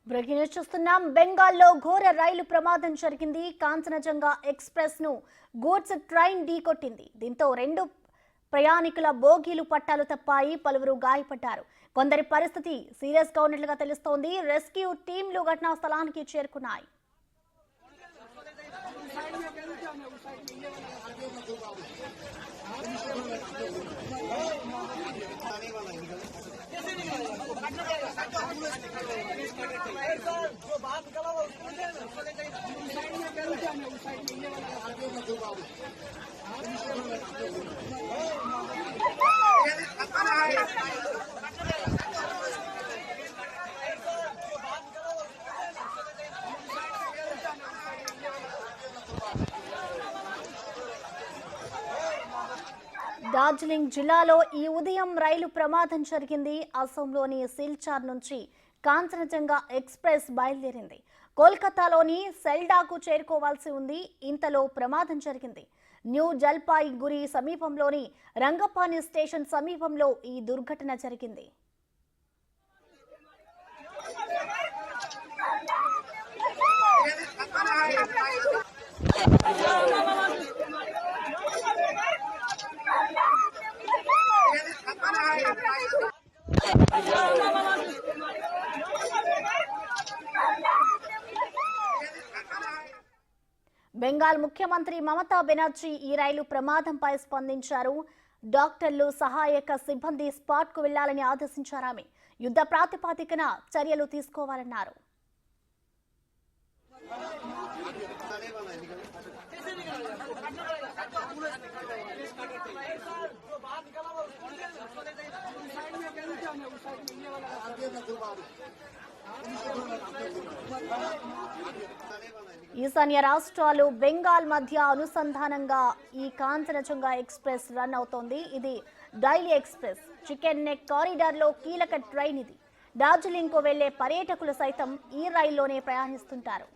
Breaking news చూస్తున్నాం. బెంగాల్లో ఘోర రైలు ప్రమాదం జరిగింది. కాంచనజంగా ఎక్స్ప్రెస్ ను గూడ్స్ ట్రైన్ ఢీకొట్టింది. దీంతో రెండు ప్రయాణికుల బోగీలు పట్టాలు తప్పాయి. పలువురు గాయపడ్డారు. కొందరి పరిస్థితి సీరియస్ గా ఉన్నట్లుగా తెలుస్తోంది. రెస్క్యూ టీంలు ఘటనా స్థలానికి చేరుకున్నాయి. డార్జిలింగ్ జిల్లాలో ఈ ఉదయం రైలు ప్రమాదం జరిగింది. అసోంలోని సిల్చార్ నుంచి కాంచనజంగా ఎక్స్ప్రెస్ బయలుదేరింది. కోల్కతాలోని సెల్డాకు చేరుకోవాల్సి ఉంది. ఇంతలో ప్రమాదం జరిగింది. న్యూ జల్పాయిగురి సమీపంలోని రంగపాని స్టేషన్ సమీపంలో ఈ దుర్ఘటన జరిగింది. బెంగాల్ ముఖ్యమంత్రి మమతా బెనర్జీ ఈ రైలు ప్రమాదంపై స్పందించారు. డాక్టర్లు, సహాయక సిబ్బంది స్పాట్ కు వెళ్లాలని ఆదేశించారు. ఆమె యుద్ధ ప్రాతిపదికన చర్యలు తీసుకోవాలన్నారు. ఈశాన్య రాష్ట్రాలు బెంగాల్ మధ్య అనుసంధానంగా ఈ కాంచనజంగా ఎక్స్ప్రెస్ రన్ అవుతోంది. ఇది daily express chicken neck corridor లో కీలక ట్రైన్. ఇది డార్జిలింగ్ కు వెళ్లే పర్యాటకులు సైతం ఈ రైల్లోనే ప్రయాణిస్తుంటారు.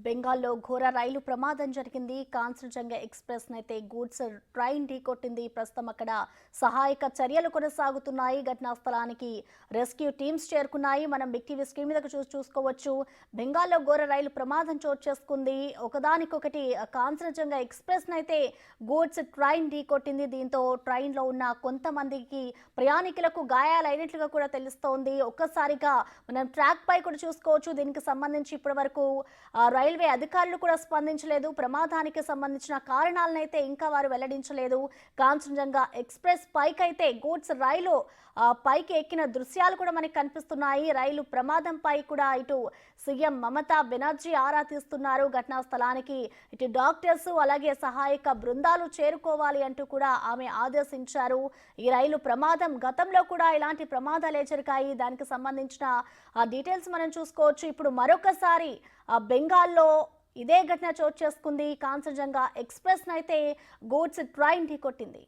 బెంగాల్లో ఘోర రైలు ప్రమాదం జరిగింది. కాంచనజంగా ఎక్స్ప్రెస్ నైతే గూడ్స్ ట్రైన్ ఢీకొట్టింది. ప్రస్తుతం అక్కడ సహాయక చర్యలు కొనసాగుతున్నాయి. ఘటనా స్థలానికి రెస్క్యూ టీమ్స్ చేరుకున్నాయి. మనం బిగ్ టీవీ స్క్రీన్ మీద చూసుకోవచ్చు. బెంగాల్లో ఘోర రైలు ప్రమాదం చోటు చేసుకుంది. ఒకదానికొకటి కాంచనజంగా ఎక్స్ప్రెస్ నైతే గూడ్స్ ట్రైన్ ఢీకొట్టింది. దీంతో ట్రైన్ లో ఉన్న కొంతమందికి ప్రయాణికులకు గాయాలైనట్లుగా కూడా తెలుస్తోంది. ఒక్కసారిగా మనం ట్రాక్ పై కూడా చూసుకోవచ్చు. దీనికి సంబంధించి ఇప్పటి వరకు రైల్వే అధికారులు కూడా స్పందించలేదు. ప్రమాదానికి సంబంధించిన కారణాలనైతే ఇంకా వారు వెల్లడించలేదు. కాంచనజంగా ఎక్స్ప్రెస్ పైకైతే గూడ్స్ రైలు పైకి ఎక్కిన దృశ్యాలు కూడా మనకి కనిపిస్తున్నాయి. రైలు ప్రమాదంపై కూడా ఇటు సీఎం మమతా బెనర్జీ ఆరా తీస్తున్నారు. ఘటనా స్థలానికి ఇటు డాక్టర్స్ అలాగే సహాయక బృందాలు చేరుకోవాలి అంటూ కూడా ఆమె ఆదేశించారు. ఈ రైలు ప్రమాదం గతంలో కూడా ఇలాంటి ప్రమాదాలే జరిగాయి. దానికి సంబంధించిన డీటెయిల్స్ మనం చూసుకోవచ్చు. ఇప్పుడు మరొకసారి బెంగాల్లో ఇదే ఘటన చోటు చేసుకుంది. కాంచనజంగా ఎక్స్ప్రెస్ నైతే గూడ్స్ ట్రైన్ ఢీకొట్టింది.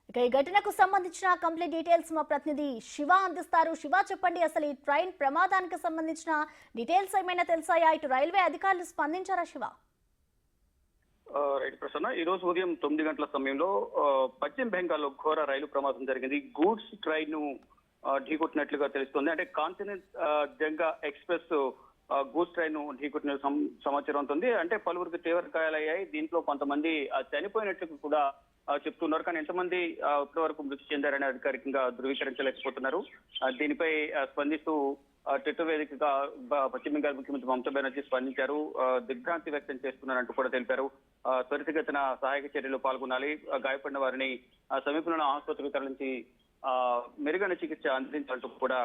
ఇక ఈ ఘటనకు సంబంధించిన కంప్లీట్ డీటెయిల్స్ మా ప్రతినిధి శివ అందిస్తారు. శివ, చెప్పండి, అసలు ఈ ట్రైన్ ప్రమాదానికి సంబంధించిన డీటెయిల్స్ ఏమైనా తెలుసాయా? ఇటు రైల్వే అధికారులు స్పందించారా? శివ, రైట్ ప్రసన్న, ఈ రోజు ఉదయం 9 గంటల సమయంలో పశ్చిమ బెంగాల్లో ఘోర రైలు ప్రమాదం జరిగింది. గూడ్స్ ట్రైన్ ను ఢీకొట్టినట్లుగా తెలుస్తోంది. అంటే కాంచనజంగా ఎక్స్ప్రెస్ గూడ్స్ ట్రైన్ ను ఢీకొట్టిన సమాచారం ఉంటుంది. అంటే పలువురికి తీవ్ర గాయాలయ్యాయి. దీంట్లో కొంతమంది చనిపోయినట్లు కూడా చెప్తున్నారు. కానీ ఎంతమంది ఇప్పటి వరకు మృతి చెందారని అధికారికంగా ధృవీకరించలేకపోతున్నారు. దీనిపై స్పందిస్తూ ట్విట్టర్ వేదికగా పశ్చిమ బెంగాల్ ముఖ్యమంత్రి మమతా బెనర్జీ స్పందించారు. దిగ్భ్రాంతి వ్యక్తం చేస్తున్నారంటూ కూడా తెలిపారు. త్వరితగతిన సహాయక చర్యలు పాల్గొనాలి, గాయపడిన వారిని సమీపంలో ఆసుపత్రికి తరలించి మెరుగైన చికిత్స అందించాలంటూ కూడా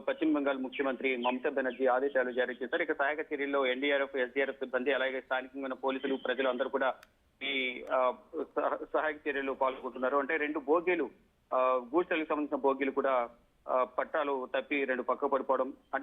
పశ్చిమ బెంగాల్ ముఖ్యమంత్రి మమతా బెనర్జీ ఆదేశాలు జారీ చేశారు. ఇక సహాయక చర్యల్లో ఎన్డీఆర్ఎఫ్, ఎస్డీఆర్ఎఫ్ సిబ్బంది అలాగే స్థానికంగా పోలీసులు, ప్రజలు అందరూ కూడా ఈ సహాయక చర్యలు పాల్గొంటున్నారు. అంటే రెండు బోగీలు, గూడ్స్ రైలుకు సంబంధించిన బోగీలు కూడా పట్టాలు తప్పి రెండు పక్క పడిపోవడం, అంటే